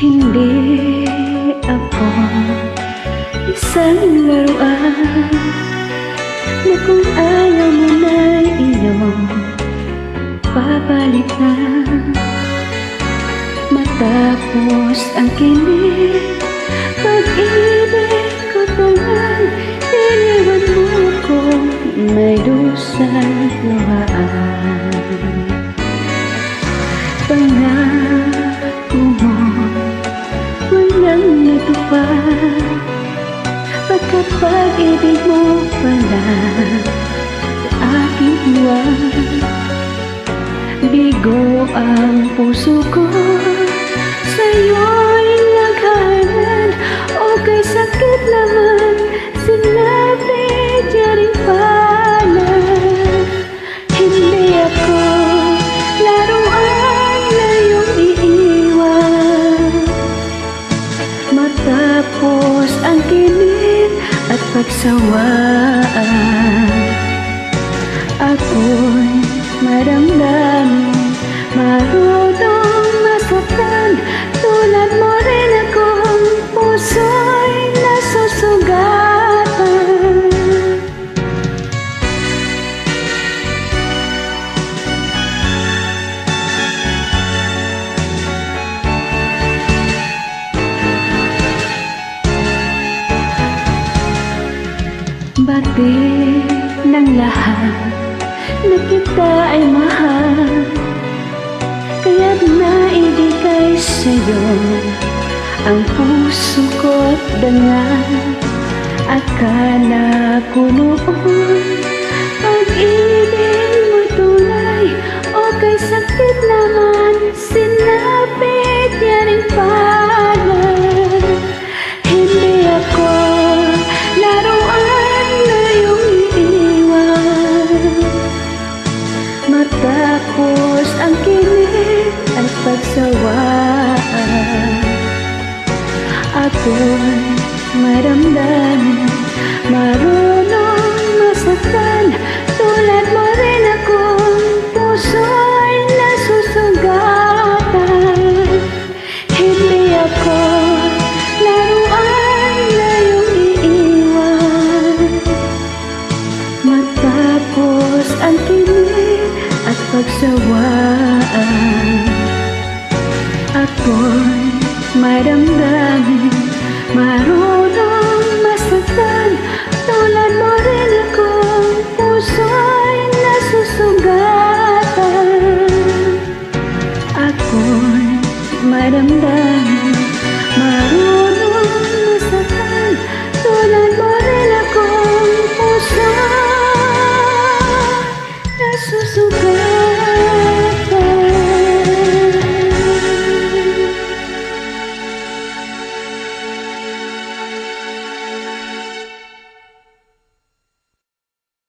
Hindi ako isang laruan na kung ayaw mo na'y iyong papalitan. Matapos ang kinig, pag-ibig ko tulang iniwan mo ko may dusang luhaan. Pangako mo walang natupad, pagkat pag-ibig mo pala sa aking buwan. Bigo ang puso ko, sa'yo'y naghanan, o kay sakit naman sinabi niya rin pala. Hindi ako laruan na iyong iiwan. Matapos ang kinig at pagsawaan, ako'y maramdamin, marunong masaktan. Tulad mo rin akong puso'y nasusugatan. Bati ng lahat na kita ay mahal, kaya't naibigay sa'yo ang puso ko't dangal. Akala ko noon pag-ibig mo'y tunay, o kay sakit naman sinabi niya rin pala. Hindi ako laruan na iyong iiwan. Matapos ang kinig at pagsawaan, ako'y maramdamin, marunong masaktan. Tulad mo rin akong puso'y nasusugatan. Hindi ako laruan na iyong iiwan. Matapos ang kinig at pagsawaan, ako'y maramdamin, marunong